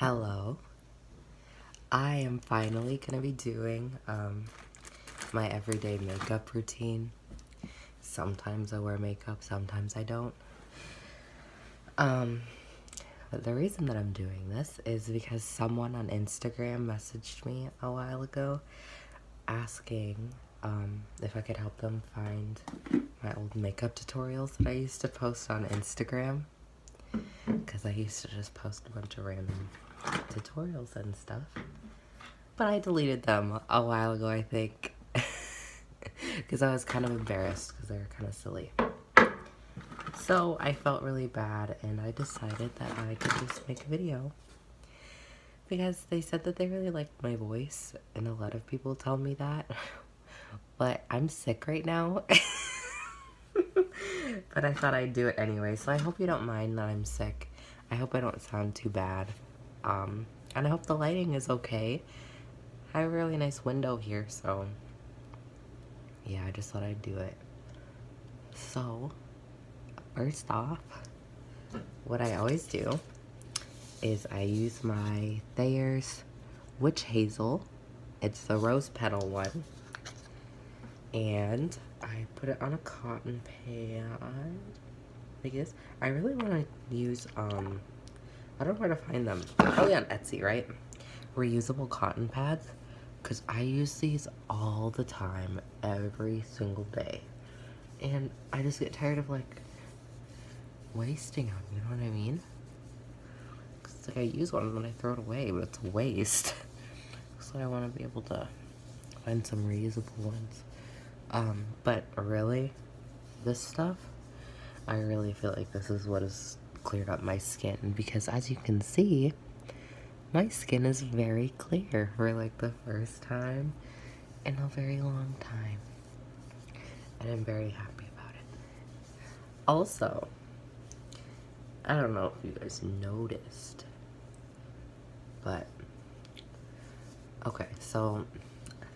Hello. I am finally going to be doing my everyday makeup routine. Sometimes I wear makeup, sometimes I don't. But the reason that I'm doing this is because someone on Instagram messaged me a while ago asking if I could help them find my old makeup tutorials that I used to post on Instagram. Because I used to just post a bunch of random tutorials and stuff. But I deleted them a while ago, I think. Because I was kind of embarrassed because they were kind of silly. So I felt really bad and I decided that I could just make a video. Because they said that they really liked my voice, and a lot of people tell me that. But I'm sick right now. But I thought I'd do it anyway, so I hope you don't mind that I'm sick. I hope I don't sound too bad. And I hope the lighting is okay. I have a really nice window here, so yeah, I just thought I'd do it. So, first off, what I always do is I use my Thayer's Witch Hazel. It's the rose petal one. And I put it on a cotton pad, like this. I really want to use, I don't know where to find them. Probably on Etsy, right? Reusable cotton pads. Because I use these all the time, every single day. And I just get tired of, like, wasting them, you know what I mean? It's like I use one and then I throw it away, but it's a waste. So I want to be able to find some reusable ones. But really, this stuff, I really feel like this is what has cleared up my skin. Because as you can see, my skin is very clear for like the first time in a very long time. And I'm very happy about it. Also, I don't know if you guys noticed, but okay, so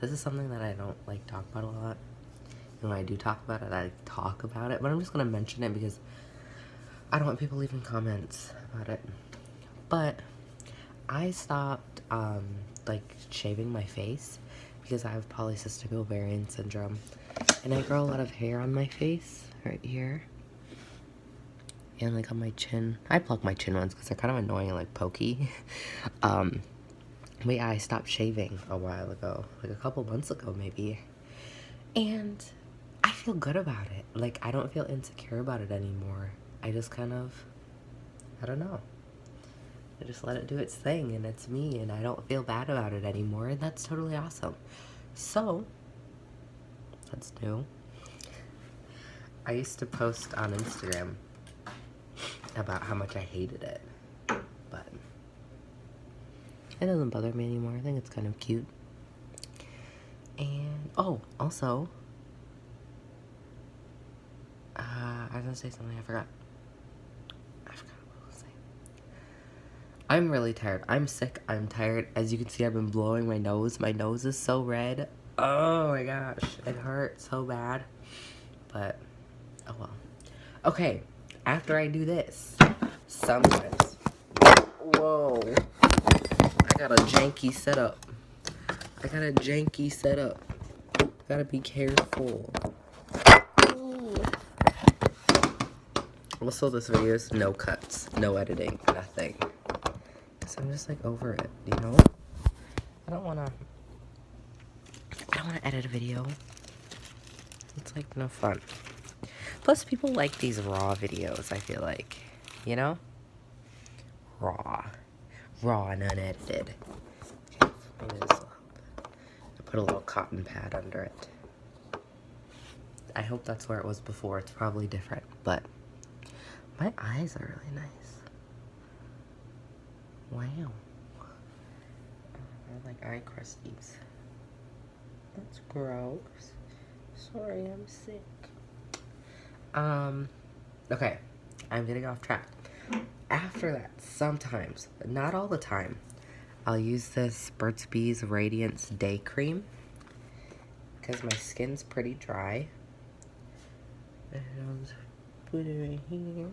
this is something that I don't like talk about a lot. And when I do talk about it, I talk about it, but I'm just gonna mention it because I don't want people leaving comments about it. But I stopped like shaving my face because I have polycystic ovarian syndrome, and I grow a lot of hair on my face right here and like on my chin. I pluck my chin ones because they're kind of annoying and like pokey. But yeah, I stopped shaving a while ago, like a couple months ago maybe, and I feel good about it. Like, I don't feel insecure about it anymore. I just kind of, I don't know. I just let it do its thing, and it's me, and I don't feel bad about it anymore, and that's totally awesome. So, that's new. I used to post on Instagram about how much I hated it, but it doesn't bother me anymore. I think it's kind of cute. And, oh, also, I was gonna say something, I forgot what I was saying. I'm really tired. I'm sick. I'm tired. As you can see, I've been blowing my nose. My nose is so red. Oh my gosh. It hurts so bad. But, oh well. Okay. After I do this, sometimes. Whoa. I got a janky setup. Gotta be careful. Also, this video is no cuts, no editing, nothing. So I'm just like over it, you know? I don't wanna edit a video. It's like no fun. Plus, people like these raw videos, I feel like. You know? Raw and unedited. Okay, maybe this will help. I put a little cotton pad under it. I hope that's where it was before. It's probably different, but my eyes are really nice. Wow. I like eye crusties. That's gross. Sorry, I'm sick. Okay. I'm getting off track. After that, sometimes, but not all the time, I'll use this Burt's Bees Radiance Day Cream because my skin's pretty dry. And I'll just put it right here.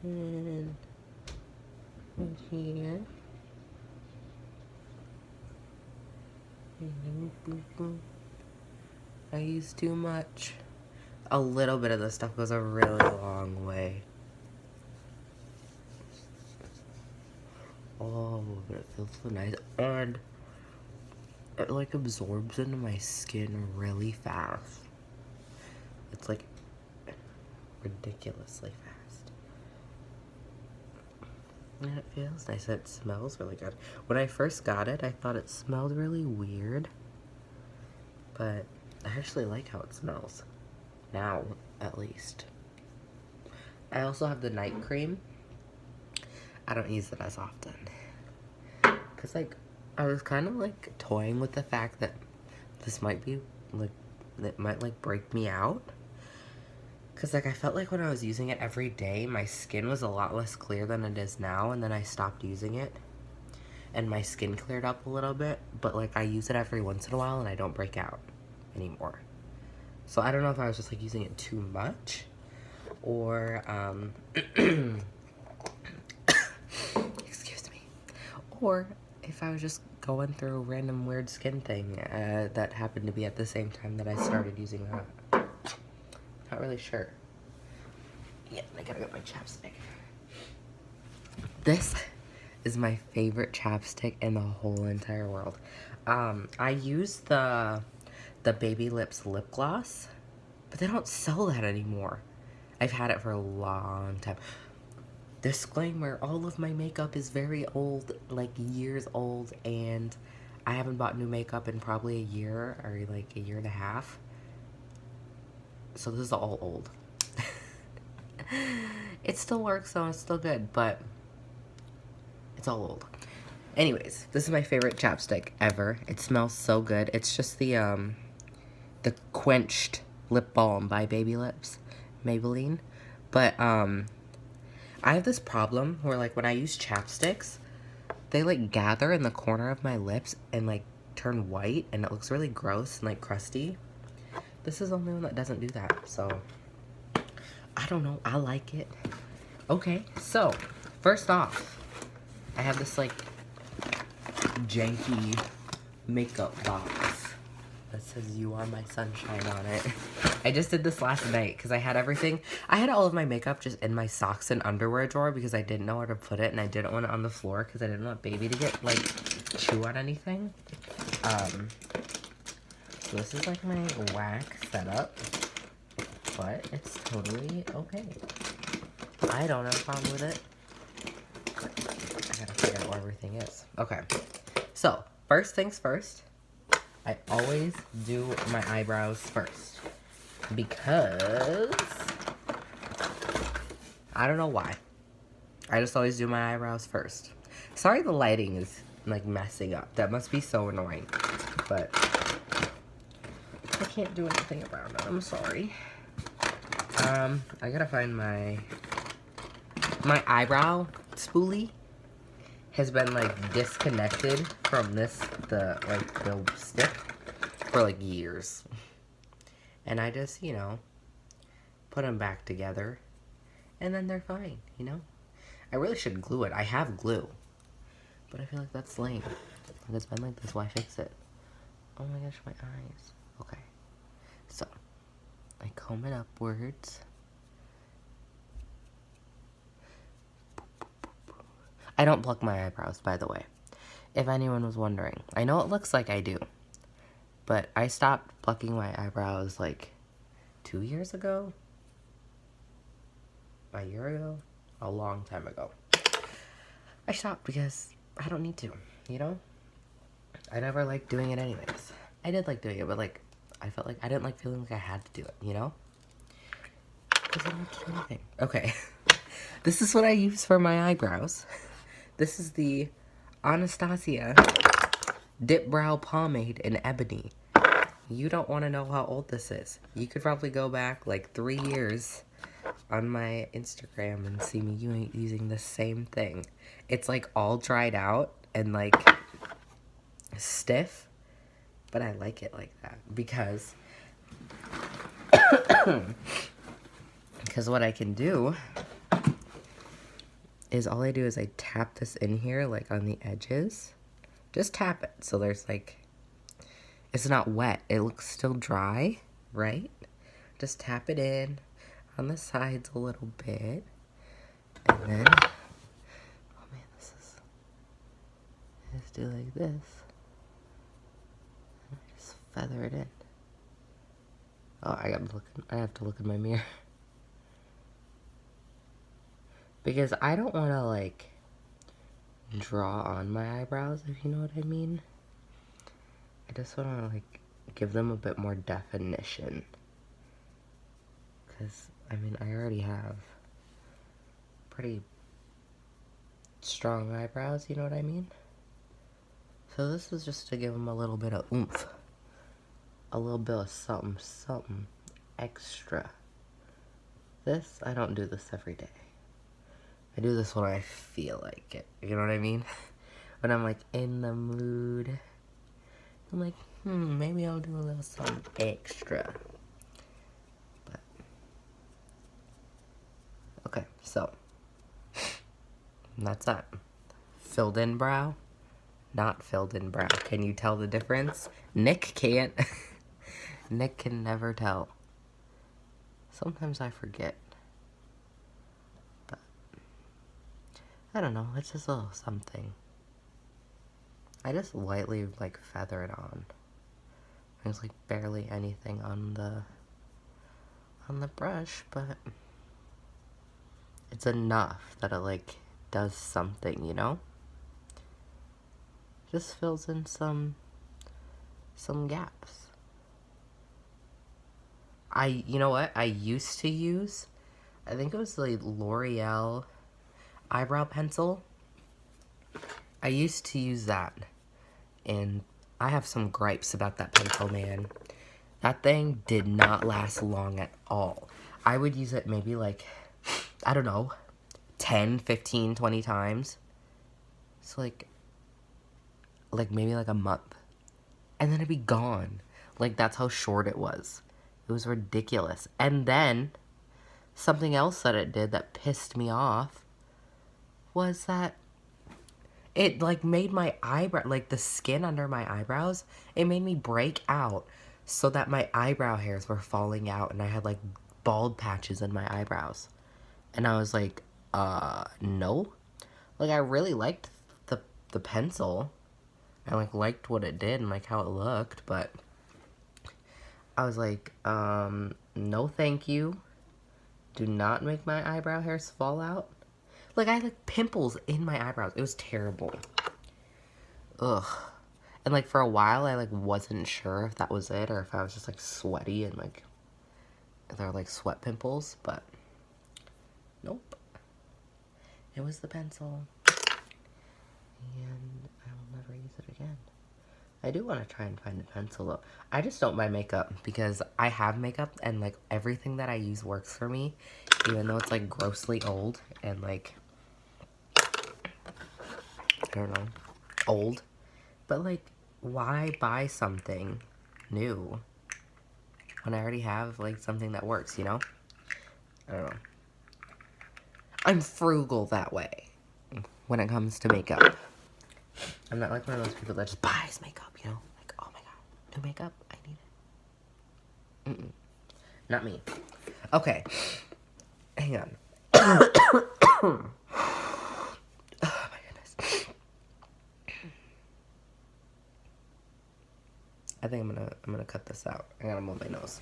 And right here. I use too much. A little bit of this stuff goes a really long way. Oh, but it feels so nice. And it like absorbs into my skin really fast. It's like ridiculously fast. And it feels nice. It smells really good. When I first got it, I thought it smelled really weird. But I actually like how it smells. Now, at least. I also have the night cream. I don't use it as often. Because, like, I was kind of, like, toying with the fact that this might be, like, it might, like, break me out. Because, like, I felt like when I was using it every day, my skin was a lot less clear than it is now. And then I stopped using it. And my skin cleared up a little bit. But, like, I use it every once in a while and I don't break out anymore. So, I don't know if I was just, like, using it too much. Or, excuse me. Or if I was just going through a random weird skin thing that happened to be at the same time that I started using that. Not really sure. Yeah, I gotta get my chapstick. This is my favorite chapstick in the whole entire world. I use the Baby Lips lip gloss, but they don't sell that anymore. I've had it for a long time. Disclaimer, all of my makeup is very old, like years old, and I haven't bought new makeup in probably a year or like a year and a half. So this is all old. It still works though, it's still good, but it's all old. Anyways, this is my favorite chapstick ever. It smells so good. It's just the Quenched Lip Balm by Baby Lips, Maybelline. But, I have this problem where, like, when I use chapsticks, they, like, gather in the corner of my lips and, like, turn white, and it looks really gross and, like, crusty. This is the only one that doesn't do that, so I don't know. I like it. Okay, so, first off, I have this, like, janky makeup box that says "You Are My Sunshine" on it. I just did this last night because I had everything. I had all of my makeup just in my socks and underwear drawer because I didn't know where to put it, and I didn't want it on the floor because I didn't want baby to get, like, chew on anything. So this is, like, my whack setup, but it's totally okay. I don't have a problem with it. I gotta figure out where everything is. Okay, so first things first, I always do my eyebrows first because I don't know why. I just always do my eyebrows first. Sorry the lighting is, like, messing up. That must be so annoying, but I can't do anything about it. I'm sorry. I gotta find my eyebrow spoolie has been, like, disconnected from the stick for, like, years. And I just, you know, put them back together and then they're fine, you know? I really should glue it. I have glue, but I feel like that's lame. Like, it's been like this, why fix it? Oh my gosh, my eyes. Okay. So, I comb it upwards. I don't pluck my eyebrows, by the way, if anyone was wondering. I know it looks like I do, but I stopped plucking my eyebrows, like, 2 years ago? A year ago? A long time ago. I stopped because I don't need to, you know? I never liked doing it anyways. I did like doing it, but, like, I felt like I didn't like feeling like I had to do it, you know? Because I don't have to do anything. Okay. This is what I use for my eyebrows. This is the Anastasia Dip Brow Pomade in Ebony. You don't want to know how old this is. You could probably go back, like, 3 years on my Instagram and see me using the same thing. It's, like, all dried out and, like, stiff, but I like it like that because what I can do is all I do is I tap this in here, like, on the edges. Just tap it so there's, like, it's not wet. It looks still dry, right? Just tap it in on the sides a little bit. And then, oh man, just do like this. Just feather it in. Oh, I have to look in my mirror. Because I don't want to, like, draw on my eyebrows, if you know what I mean. I just want to, like, give them a bit more definition. Because, I mean, I already have pretty strong eyebrows, you know what I mean? So this is just to give them a little bit of oomph. A little bit of something extra. This, I don't do this every day. I do this when I feel like it. You know what I mean? When I'm like in the mood. I'm like, maybe I'll do a little something extra. But okay, so that's that. Filled in brow, not filled in brow. Can you tell the difference? Nick can't. Nick can never tell. Sometimes I forget. I don't know, it's just a little something. I just lightly, like, feather it on. There's, like, barely anything on the brush, but it's enough that it, like, does something, you know? Just fills in some gaps. You know what? I used to use, I think it was the L'Oreal eyebrow pencil. I used to use that, and I have some gripes about that pencil, man. That thing did not last long at all. I would use it maybe like, I don't know, 10, 15, 20 times. It's like maybe like a month. And then it'd be gone. Like, that's how short it was. It was ridiculous. And then, something else that it did that pissed me off was that it, like, made my eyebrow, like, the skin under my eyebrows, it made me break out so that my eyebrow hairs were falling out and I had, like, bald patches in my eyebrows. And I was like, no. Like, I really liked the pencil. I, like, liked what it did and, like, how it looked, but I was like, no thank you. Do not make my eyebrow hairs fall out. Like, I had, like, pimples in my eyebrows. It was terrible. Ugh. And, like, for a while, I, like, wasn't sure if that was it or if I was just, like, sweaty and, like, they're, like, sweat pimples, but nope. It was the pencil. And I will never use it again. I do want to try and find a pencil, though. I just don't buy makeup because I have makeup and, like, everything that I use works for me, even though it's, like, grossly old and, like, I don't know, old. But, like, why buy something new when I already have, like, something that works, you know? I don't know. I'm frugal that way when it comes to makeup. I'm not like one of those people that just buys makeup, you know? Like, oh my god, new makeup, I need it. Not me. Okay. Hang on. Oh my goodness. I think I'm gonna cut this out. I gotta blow my nose.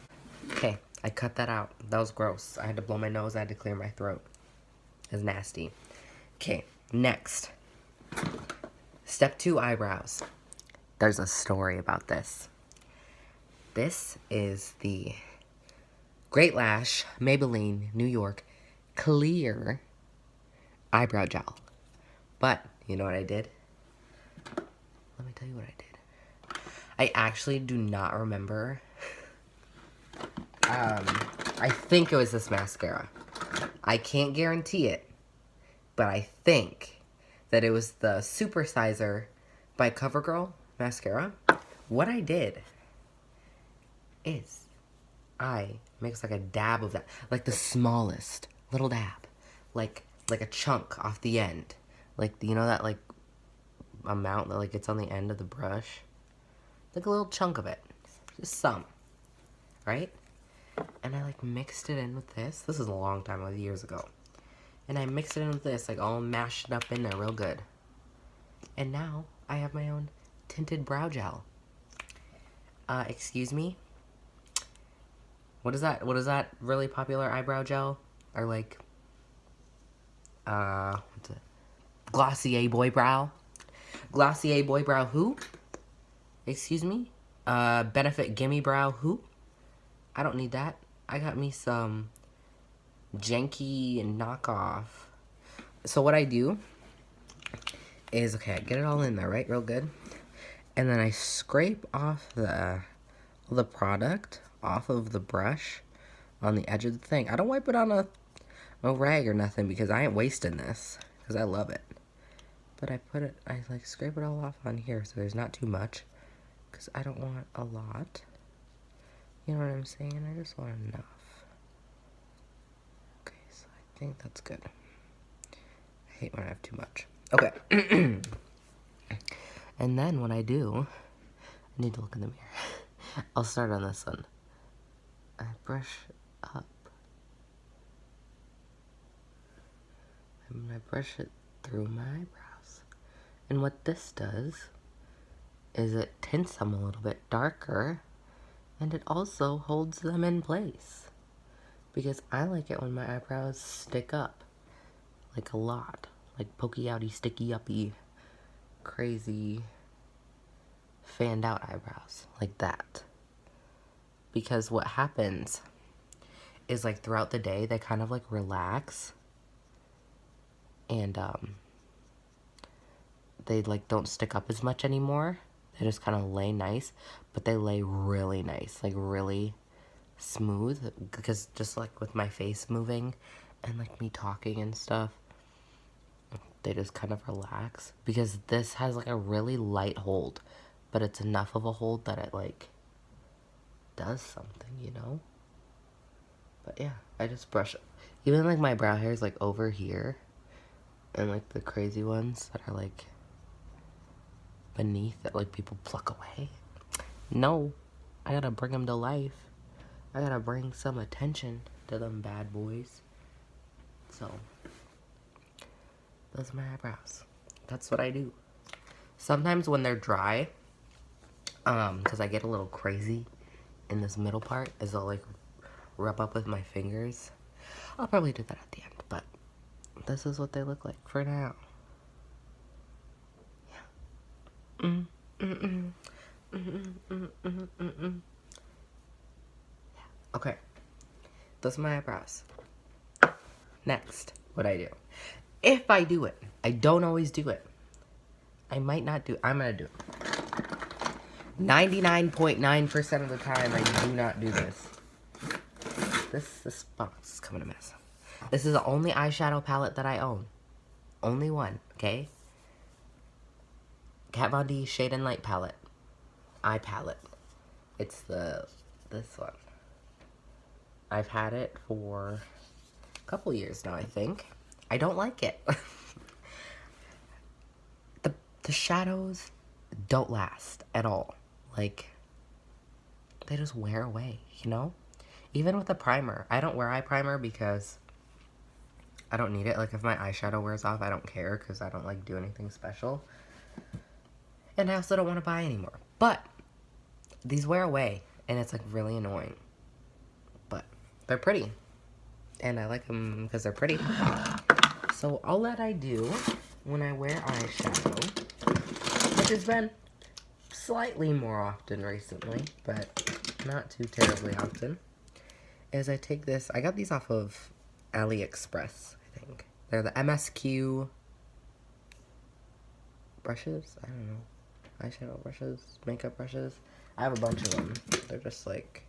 Okay, I cut that out. That was gross. I had to blow my nose, I had to clear my throat. It was nasty. Okay, next. Step 2, eyebrows. There's a story about this. This is the Great Lash Maybelline New York Clear Eyebrow Gel. But, you know what I did? Let me tell you what I did. I actually do not remember. I think it was this mascara. I can't guarantee it, but I think that it was the Supersizer by CoverGirl mascara. What I did is I mixed like a dab of that, like the smallest little dab, like a chunk off the end, like, you know, that like amount that like gets on the end of the brush. like a little chunk of it, just some, right? And I like mixed it in with this. This is a long time, like years ago. And I mixed it in with this, like all mashed it up in there real good. And now I have my own tinted brow gel. Excuse me? What is that? What is that really popular eyebrow gel? Or like, what's it? Glossier Boy Brow? Glossier Boy Brow who? Excuse me? Benefit Gimme Brow who? I don't need that. I got me some janky and knockoff. So what I do is, okay, I get it all in there, right? Real good. And then I scrape off the product off of the brush on the edge of the thing. I don't wipe it on a rag or nothing because I ain't wasting this because I love it. But I like scrape it all off on here so there's not too much because I don't want a lot. You know what I'm saying? I just want enough. Okay, so I think that's good. I hate when I have too much. Okay. And then what I do, I need to look in the mirror. I'll start on this one. I brush up. And I brush it through my eyebrows. And what this does is it tints them a little bit darker, and it also holds them in place. Because I like it when my eyebrows stick up. Like a lot. Like pokey outy, sticky uppy, crazy, fanned out eyebrows. Like that. Because what happens is like throughout the day, they kind of like relax. And they like don't stick up as much anymore. They just kind of lay nice. But they lay really nice. Like really smooth. Because just like with my face moving and like me talking and stuff, they just kind of relax. Because this has like a really light hold. But it's enough of a hold that it like does something, you know? But yeah, I just brush it. Even like my brow hair is like over here. And like the crazy ones that are like beneath that like people pluck away. No, I gotta bring them to life. I gotta bring some attention to them bad boys. So, those are my eyebrows. That's what I do. Sometimes when they're dry, because I get a little crazy in this middle part, is I'll like rub up with my fingers. I'll probably do that at the end, but this is what they look like for now. Yeah. Yeah. Okay. Those are my eyebrows. Next, what I do. If I do it, I don't always do it. I might not do it. I'm gonna do it. 99.9% of the time, I do not do this. This box is coming a mess. This is the only eyeshadow palette that I own. Only one, okay? Kat Von D Shade and Light palette. Eye palette. It's this one. I've had it for a couple years now, I think. I don't like it. The shadows don't last at all. Like, they just wear away, you know? Even with a primer. I don't wear eye primer because I don't need it. Like, if my eyeshadow wears off, I don't care because I don't, like, do anything special. And I also don't want to buy anymore. But these wear away, and it's, like, really annoying. But they're pretty. And I like them because they're pretty. So all that I do when I wear eyeshadow, which has been slightly more often recently, but not too terribly often, is I take this. I got these off of AliExpress, I think. They're the MSQ brushes? I don't know. Eyeshadow brushes, makeup brushes. I have a bunch of them. They're just like,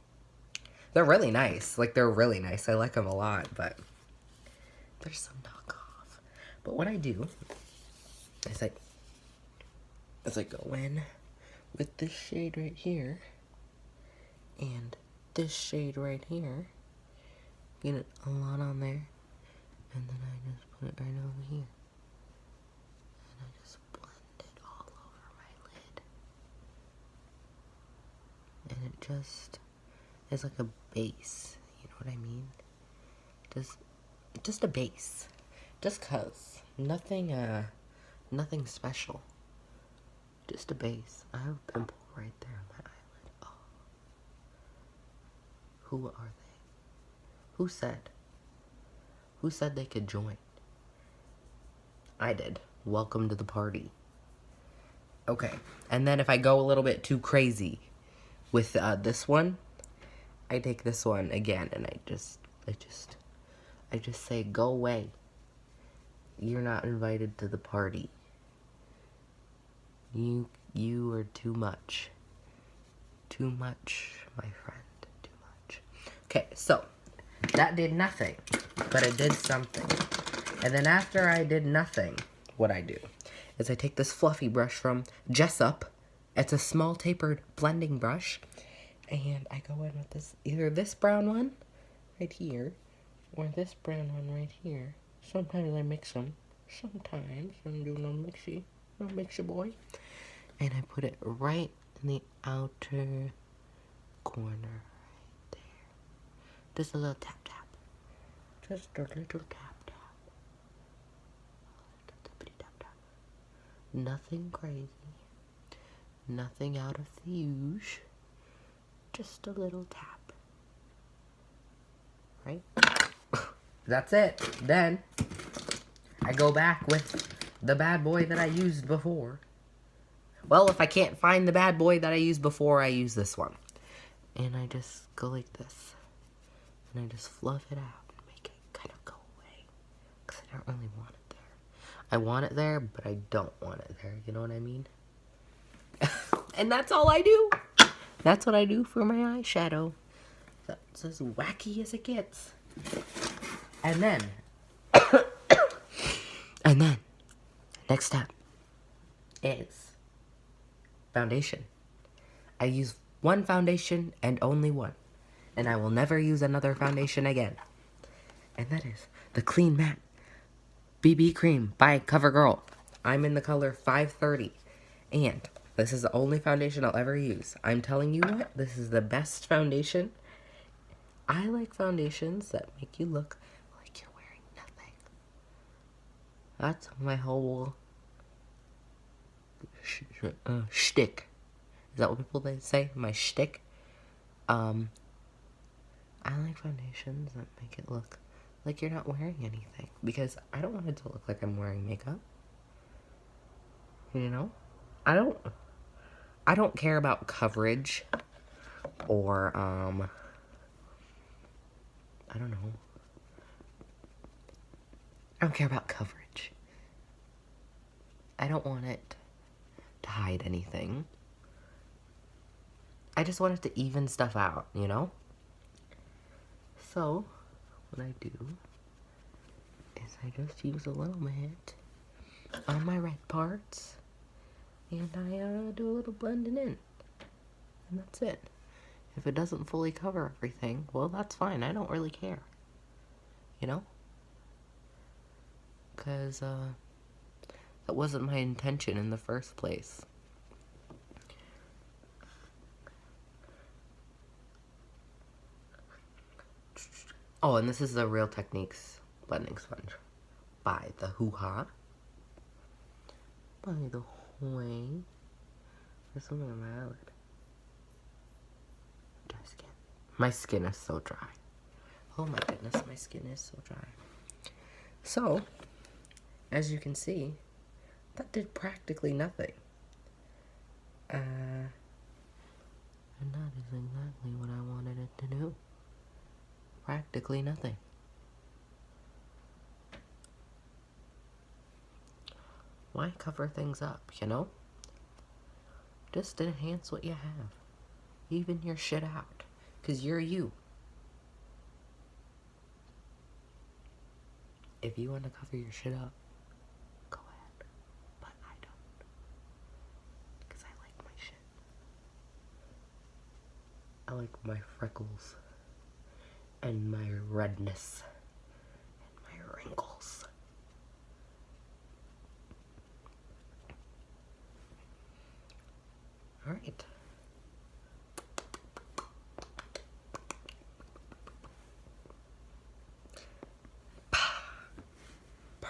they're really nice. Like, they're really nice. I like them a lot, but there's some knockoff. But what I do is I go in with this shade right here and this shade right here. Get it a lot on there. And then I just put it right over here. And I just blend it all over my lid. just is like a base. You know what I mean? Just a base. Just 'cause. Nothing special. Just a base. I have a pimple right there on my eyelid. Oh. Who are they? Who said? Who said they could join? I did. Welcome to the party. Okay. And then if I go a little bit too crazy with this one, I take this one again and I just say, go away. You're not invited to the party. You are too much. Too much, my friend. Too much. Okay, so that did nothing, but it did something. And then after I did nothing, what I do is I take this fluffy brush from Jessup. It's a small tapered blending brush. And I go in with this, either this brown one right here, or this brown one right here. Sometimes I mix them. Sometimes I'm doing a mixy boy. And I put it right in the outer corner right there. Just a little tap tap. Just a little tap tap. Tap tap. Nothing crazy. Nothing out of the usual. Just a little tap. Right? That's it. Then I go back with the bad boy that I used before. Well, if I can't find the bad boy that I used before, I use this one. And I just go like this. And I just fluff it out and make it kind of go away. Because I don't really want it there. I want it there, but I don't want it there. You know what I mean? And that's all I do. That's what I do for my eyeshadow. That's as wacky as it gets. And then, next step is foundation. I use one foundation and only one. And I will never use another foundation again. And that is the Clean Matte BB Cream by CoverGirl. I'm in the color 530. And this is the only foundation I'll ever use. I'm telling you what, this is the best foundation. I like foundations that make you look like you're wearing nothing. That's my whole shtick. Is that what people say? My shtick? I like foundations that make it look like you're not wearing anything. Because I don't want it to look like I'm wearing makeup. You know? I don't care about coverage. Or, I don't know. I don't care about coverage. I don't want it to hide anything. I just want it to even stuff out, you know? So, what I do is I just use a little bit on my red parts, and I do a little blending in, and that's it. If it doesn't fully cover everything, well, that's fine. I don't really care, you know? Because that wasn't my intention in the first place. Oh, and this is the Real Techniques blending sponge by the Hoo-Ha. By the Hoi. There's something on my eyelid. Dry skin. My skin is so dry. Oh my goodness, my skin is so dry. So, as you can see, that did practically nothing. And that is exactly what I wanted it to do. Practically nothing. Why cover things up, you know? Just enhance what you have. Even your shit out. 'Cause you're you. If you want to cover your shit up, go ahead. But I don't. 'Cause I like my shit. I like my freckles. And my redness. And my wrinkles. Alright.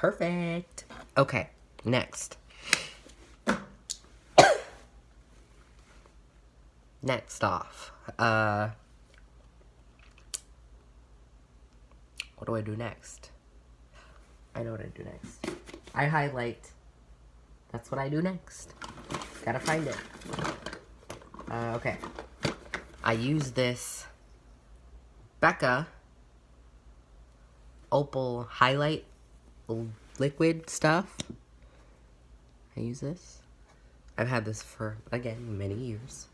Perfect. Okay, next. Next off. What do I do next? I know what I do next. I highlight. That's what I do next. Gotta find it. Okay. I use this Becca Opal highlight liquid stuff. I use this. I've had this for, again, many years.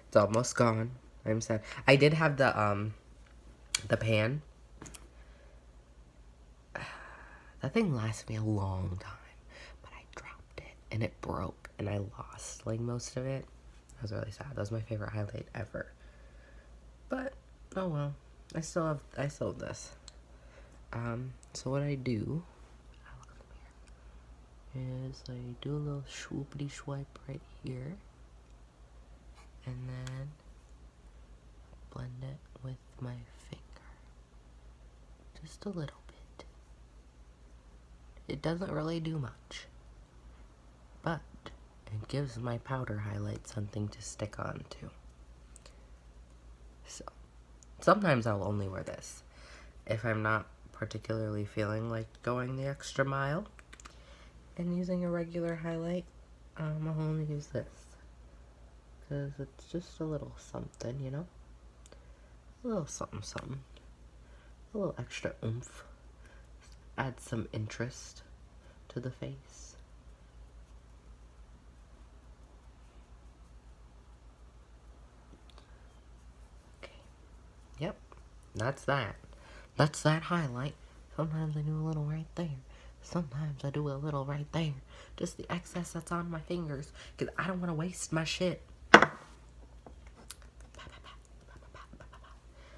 It's almost gone. I'm sad. I did have the pan. That thing lasted me a long time, but I dropped it and it broke and I lost like most of it. That was really sad. That was my favorite highlight ever. But oh well, I still have this. So what I do, is I do a little swoopity swipe right here, and then blend it with my finger, just a little bit. It doesn't really do much, but it gives my powder highlight something to stick on to. So sometimes I'll only wear this if I'm not particularly feeling like going the extra mile and using a regular highlight. I'll only use this because it's just a little something, you know, a little something, a little extra oomph. Add some interest to the face. Okay. Yep. That's that. That's that highlight. Sometimes I do a little right there. Sometimes I do a little right there. Just the excess that's on my fingers. Because I don't want to waste my shit.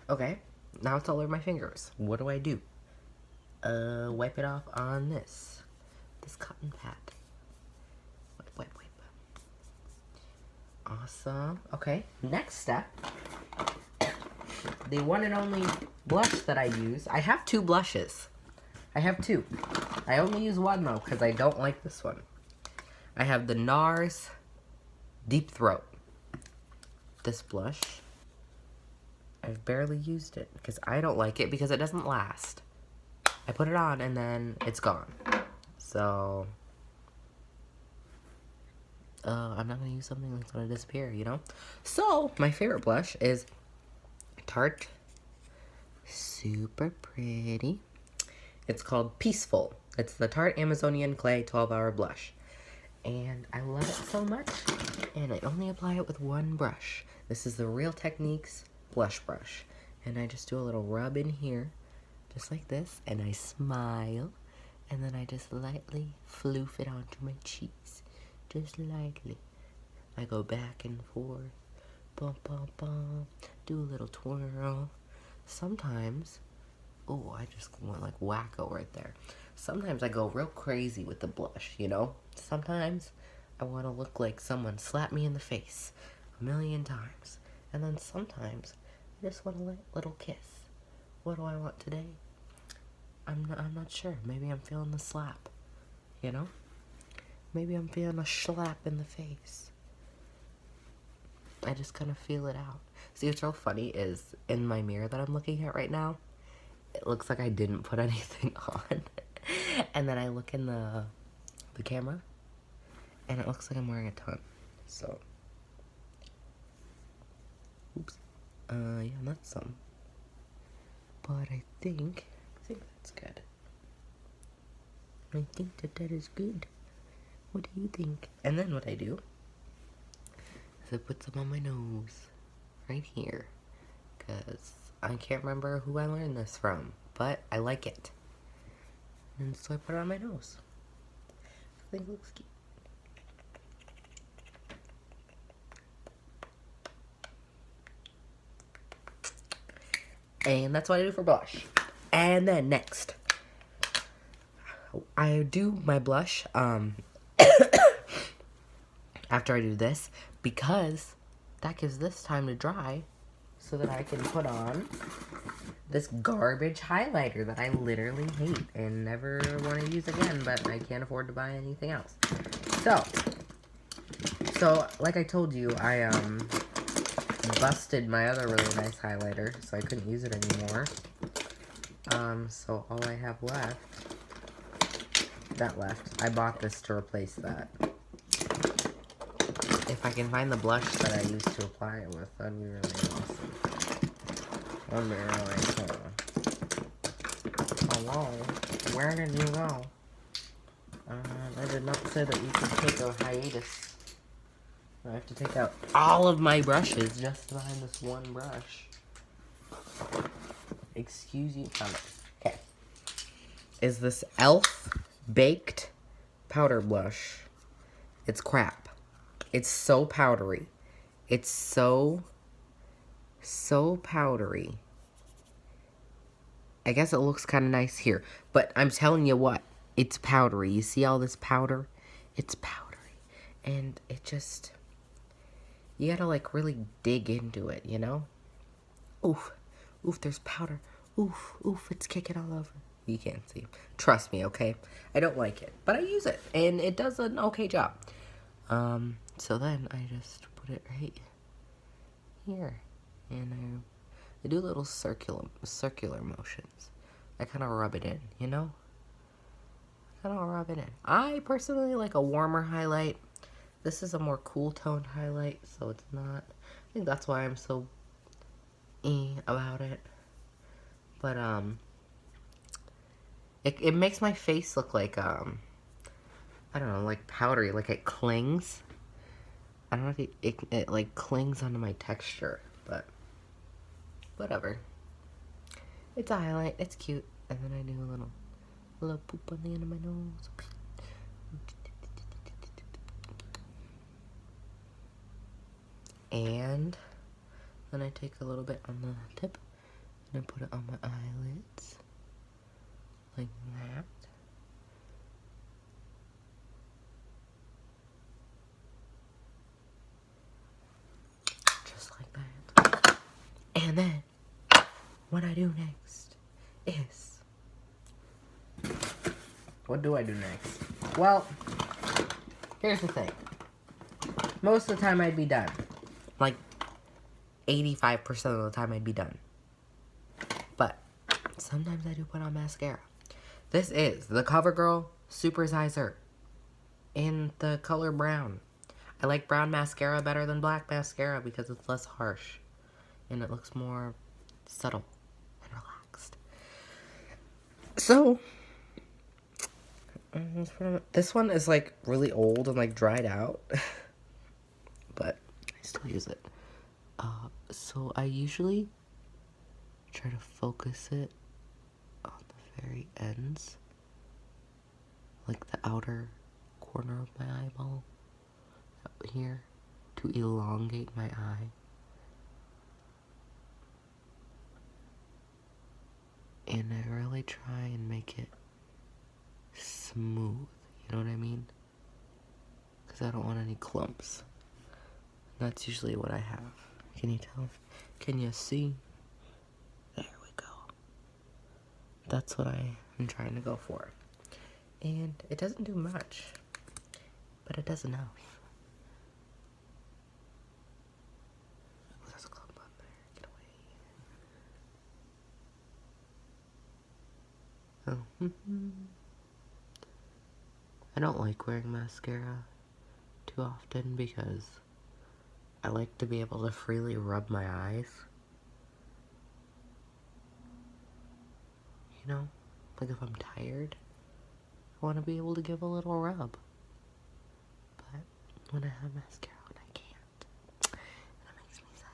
Okay. Now it's all over my fingers. What do I do? Wipe it off on this cotton pad. Wipe. Awesome. Okay, next step. The one and only blush that I use. I have two blushes. I have two. I only use one though, because I don't like this one. I have the NARS Deep Throat. This blush. I've barely used it, because I don't like it, because it doesn't last. I put it on and then it's gone. So, I'm not going to use something that's going to disappear, you know? So, my favorite blush is Tarte. Super pretty. It's called Peaceful. It's the Tarte Amazonian Clay 12-Hour Blush. And I love it so much. And I only apply it with one brush. This is the Real Techniques blush brush. And I just do a little rub in here. Just like this, and I smile, and then I just lightly floof it onto my cheeks, just lightly. I go back and forth, bum bum bum, do a little twirl. Sometimes, oh, I just went like wacko right there. Sometimes I go real crazy with the blush, you know? Sometimes I want to look like someone slapped me in the face 1,000,000 times, and then sometimes I just want a little kiss. What do I want today? I'm not sure. Maybe I'm feeling the slap, you know? Maybe I'm feeling a slap in the face. I just kind of feel it out. See, what's real funny is in my mirror that I'm looking at right now, it looks like I didn't put anything on. And then I look in the camera, and it looks like I'm wearing a ton. So, oops. Yeah, that's some. But I think that's good. I think that is good. What do you think? And then what I do is I put some on my nose. Right here. Because I can't remember who I learned this from. But I like it. And so I put it on my nose. I think it looks cute. And that's what I do for blush. And then next, I do my blush after I do this, because that gives this time to dry so that I can put on this garbage highlighter that I literally hate and never want to use again, but I can't afford to buy anything else. So like I told you, I busted my other really nice highlighter, so I couldn't use it anymore. So all I have left, I bought this to replace that. If I can find the blush that I used to apply it with, that'd be really awesome. That'd be really cool. Hello? Where did you go? I did not say that you could take a hiatus. I have to take out all of my brushes just to find this one brush. Excuse you. Okay. Is this e.l.f. Baked Powder Blush. It's crap. It's so powdery. It's so powdery. I guess it looks kind of nice here. But I'm telling you what. It's powdery. You see all this powder? It's powdery. And it just... You gotta, like, really dig into it, you know? Oof. Oof, there's powder. Oof. Oof, it's kicking all over. You can't see. Trust me, okay? I don't like it. But I use it. And it does an okay job. So then I just put it right here. And I do little circular motions. I kind of rub it in, you know? I personally like a warmer highlight. This is a more cool toned highlight, so it's not. I think that's why I'm so about it. But it makes my face look like I don't know, like powdery, like it clings. I don't know if it like clings onto my texture, but whatever. It's a highlight. It's cute, and then I do a little poop on the end of my nose. And then I take a little bit on the tip and I put it on my eyelids. Like that. Just like that. And then, what I do next is... What do I do next? Well, here's the thing. Most of the time I'd be done. Like, 85% of the time I'd be done. But, sometimes I do put on mascara. This is the CoverGirl Super Sizer in the color brown. I like brown mascara better than black mascara because it's less harsh. And it looks more subtle and relaxed. So, this one is like really old and like dried out. But I still use it. So I usually try to focus it on the very ends. Like the outer corner of my eyeball. Up here. To elongate my eye. And I really try and make it smooth. You know what I mean? Because I don't want any clumps. That's usually what I have. Can you tell? Can you see? There we go. That's what I am trying to go for. And it doesn't do much. But it does enough. Oh, there's a clump on there. Get away. Oh. I don't like wearing mascara too often because I like to be able to freely rub my eyes. You know? Like if I'm tired, I want to be able to give a little rub. But when I have mascara on, I can't. And it makes me sad.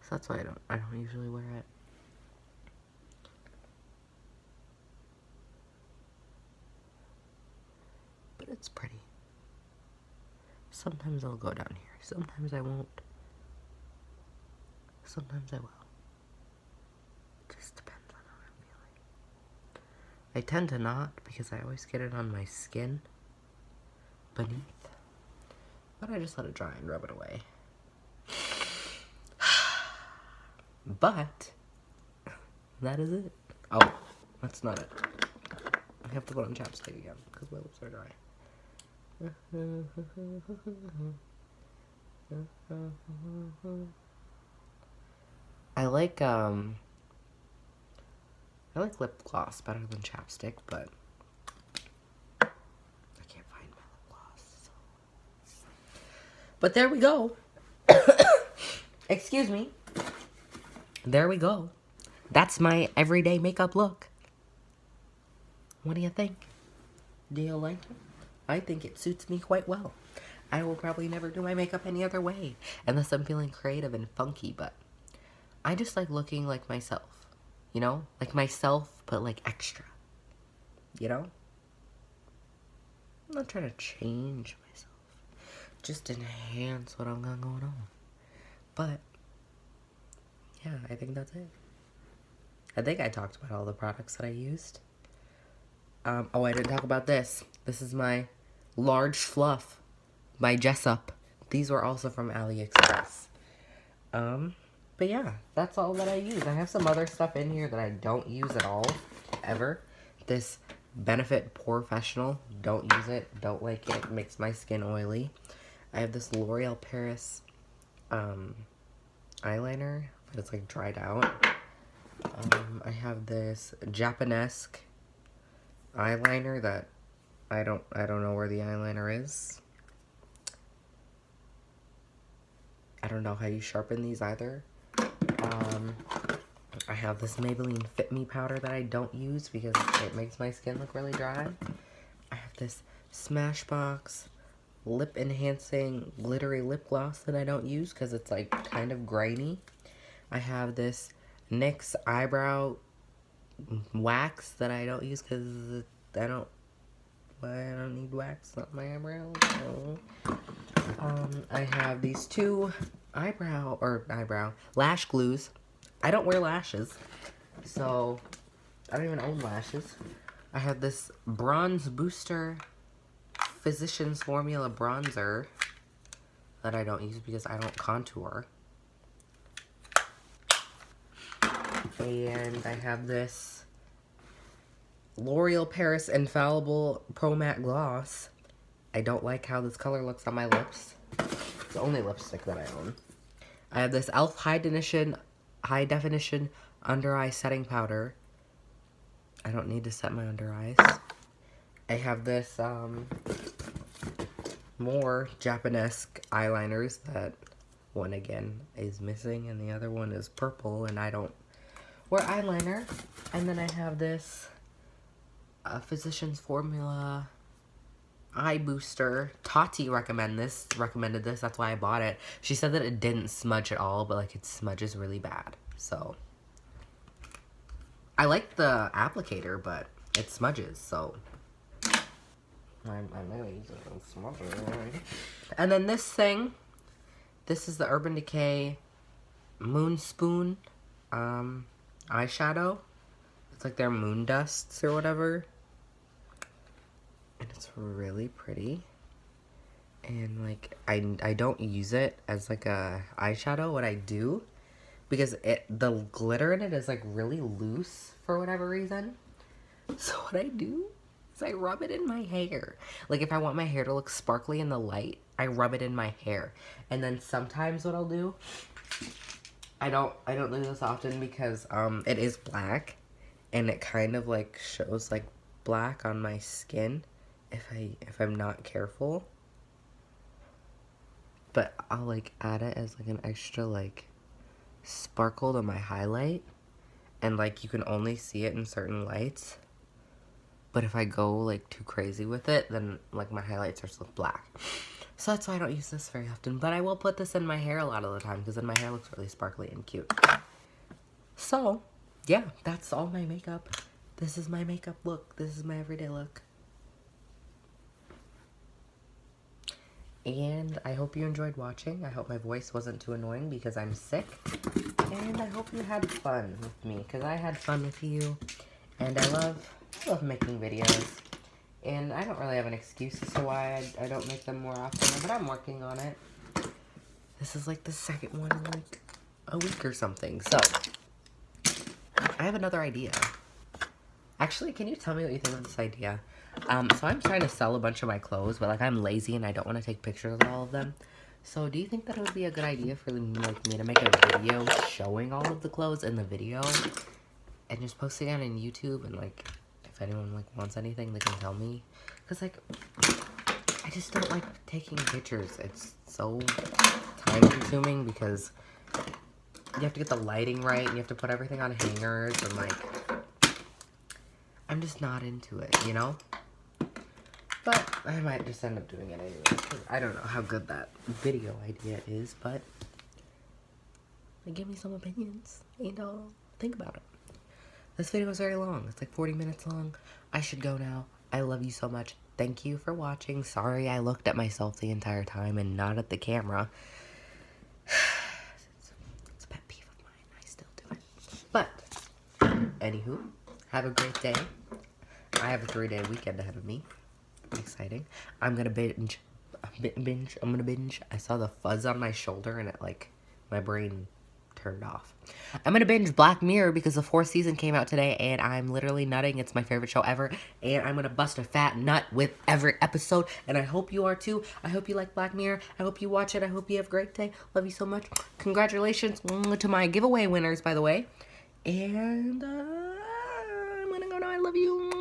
So that's why I don't usually wear it. But it's pretty. Sometimes I'll go down here. Sometimes I won't. Sometimes I will. It just depends on how I'm feeling. I tend to not because I always get it on my skin beneath. But I just let it dry and rub it away. But That is it. Oh, that's not it. I have to put on chapstick again because my lips are dry. I like lip gloss better than chapstick, but I can't find my lip gloss. So. But there we go. Excuse me. There we go. That's my everyday makeup look. What do you think? Do you like it? I think it suits me quite well. I will probably never do my makeup any other way, unless I'm feeling creative and funky, but I just like looking like myself. You know? Like myself, but like extra. You know? I'm not trying to change myself. Just enhance what I've got going on. But, yeah, I think that's it. I think I talked about all the products that I used. Oh, I didn't talk about this. This is my large fluff by Jessup. These were also from AliExpress. But yeah, that's all that I use. I have some other stuff in here that I don't use at all, ever. This Benefit Professional, don't use it, don't like it, makes my skin oily. I have this L'Oreal Paris eyeliner, but it's like dried out. I have this Japanesque eyeliner that I don't know where the eyeliner is. I don't know how you sharpen these either. I have this Maybelline Fit Me powder that I don't use because it makes my skin look really dry. I have this Smashbox lip enhancing glittery lip gloss that I don't use because it's like kind of grainy. I have this NYX eyebrow wax that I don't use because I don't need wax on my eyebrows. So. I have these two lash glues. I don't wear lashes, so I don't even own lashes. I have this Bronze Booster Physicians Formula bronzer that I don't use because I don't contour. And I have this L'Oreal Paris Infallible Pro Matte Gloss. I don't like how this color looks on my lips. It's the only lipstick that I own. I have this e.l.f. High Definition Under Eye Setting Powder. I don't need to set my under eyes. I have this, more Japanesque eyeliners that one, again, is missing, and the other one is purple, and I don't wear eyeliner. And then I have this Physicians Formula Eye Booster. Tati recommended this, that's why I bought it. She said that it didn't smudge at all, but like it smudges really bad. So I like the applicator, but it smudges, so I'm gonna use it and smudge it. And then this thing, this is the Urban Decay Moon Spoon eyeshadow. It's like their moon dusts or whatever. And it's really pretty. And like I don't use it as like a eyeshadow. What I do, because the glitter in it is like really loose for whatever reason. So what I do is I rub it in my hair. Like if I want my hair to look sparkly in the light, I rub it in my hair. And then sometimes what I'll do, I don't do this often because it is black and it kind of like shows like black on my skin if I'm not careful. But I'll like add it as like an extra like sparkle to my highlight, and like you can only see it in certain lights. But if I go like too crazy with it, then like my highlight starts to look black. So that's why I don't use this very often. But I will put this in my hair a lot of the time because then my hair looks really sparkly and cute. So yeah, that's all my makeup. This is my makeup look. This is my everyday look. And I hope you enjoyed watching. I hope my voice wasn't too annoying because I'm sick. And I hope you had fun with me because I had fun with you. And I love making videos. And I don't really have an excuse as to why I don't make them more often, but I'm working on it. This is like the second one in like a week or something. So, I have another idea. Actually, can you tell me what you think of this idea? So I'm trying to sell a bunch of my clothes, but like I'm lazy and I don't want to take pictures of all of them. So do you think that it would be a good idea for like me to make a video showing all of the clothes in the video and just posting it on YouTube, and like if anyone like wants anything they can tell me? Cause like I just don't like taking pictures. It's so time consuming because you have to get the lighting right and you have to put everything on hangers, and like I'm just not into it, you know? But I might just end up doing it anyway, because I don't know how good that video idea is, but give me some opinions, and I'll think about it. This video is very long. It's like 40 minutes long. I should go now. I love you so much. Thank you for watching. Sorry I looked at myself the entire time and not at the camera. It's a pet peeve of mine. I still do it. But, anywho, have a great day. I have a 3-day weekend ahead of me. Exciting. I'm gonna binge. I'm gonna binge. I saw the fuzz on my shoulder and it like, my brain turned off. I'm gonna binge Black Mirror because the 4th season came out today and I'm literally nutting. It's my favorite show ever, and I'm gonna bust a fat nut with every episode, and I hope you are too. I hope you like Black Mirror. I hope you watch it. I hope you have a great day. Love you so much. Congratulations to my giveaway winners, by the way. And I'm gonna go now. I love you.